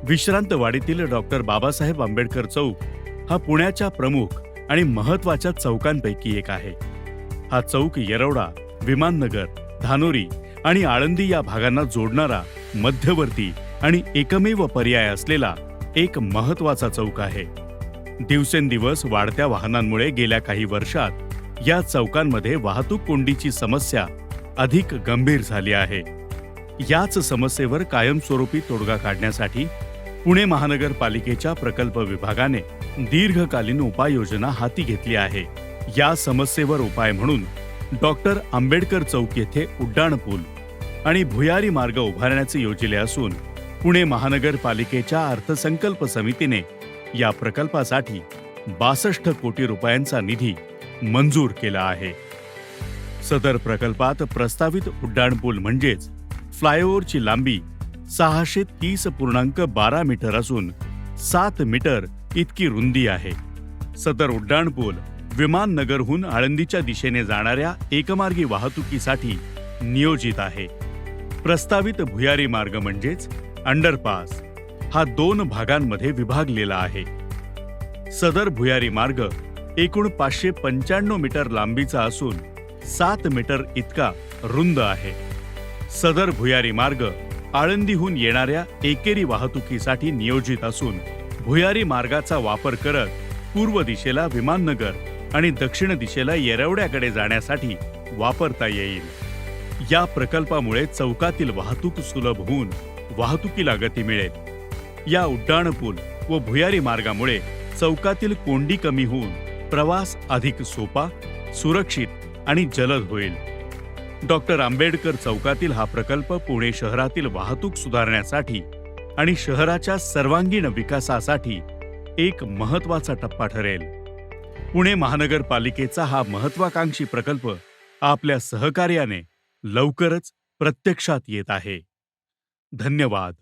विश्रांतवाडीतील doctor Babasaheb Ambedkar चौक हा पुण्याच्या प्रमुख आणि महत्त्वाच्या चौकांपैकी एक आहे. हा चौक येरवडा, विमाननगर, धानोरी आणि आळंदी या भागांना जोडणारा मध्यवर्ती आणि एकमेव पर्याय असलेला एक महत्त्वाचा चौक आहे. दिवसेंदिवस वाढत्या वाहनांमुळे गेल्या काही वर्षात या चौकांमध्ये वाहतूक कोंडीची समस्या अधिक गंभीर झाली आहे. याच समस्येवर कायमस्वरूपी तोडगा काढण्यासाठी पुणे महानगरपालिकेच्या प्रकल्प विभागाने दीर्घकालीन उपाययोजना हाती घेतली आहे. या समस्येवर उपाय म्हणून डॉक्टर आंबेडकर चौक येथे उड्डाणपूल आणि भुयारी मार्ग उभारण्याचे योजिले असून पुणे महानगरपालिकेच्या अर्थसंकल्प समितीने या प्रकल्पासाठी 62 कोटी रुपयांचा निधी मंजूर केला आहे. सदर प्रकल्पात प्रस्तावित उड्डाणपूल म्हणजेच फ्लायओव्हरची लांबी 630.12 मीटर असून 7 मीटर इतकी रुंदी आहे. सदर उड्डाणपूल विमाननगरहून आळंदीच्या दिशेने जाणाऱ्या एकमार्गी वाहतुकीसाठी नियोजित आहे. प्रस्तावित भुयारी मार्ग म्हणजेच अंडरपास हा 2 भागांमध्ये विभागलेला आहे. सदर भुयारी मार्ग एकूण 595 मीटर लांबीचा असून 7 मीटर इतका रुंद आहे. सदर भुयारी मार्ग आळंदीहून येणाऱ्या एकेरी वाहतुकीसाठी नियोजित असून भुयारी मार्गाचा वापर करत पूर्व दिशेला विमाननगर आणि दक्षिण दिशेला येरवड्याकडे जाण्यासाठी वापरता येईल. या प्रकल्पामुळे चौकातील वाहतूक सुलभ होऊन वाहतुकीला गती मिळेल. या उड्डाणपूल व भुयारी मार्गामुळे चौकातील कोंडी कमी होऊन प्रवास अधिक सोपा, सुरक्षित आणि जलद होईल. डॉक्टर आंबेडकर चौकातील हा प्रकल्प पुणे शहरातील वाहतूक सुधारण्यासाठी आणि शहराच्या सर्वांगीण विकासासाठी एक महत्त्वाचा टप्पा ठरेल. पुणे महानगरपालिकेचा हा महत्त्वाकांक्षी प्रकल्प आपल्या सहकार्याने लवकरच प्रत्यक्षात येत आहे. धन्यवाद.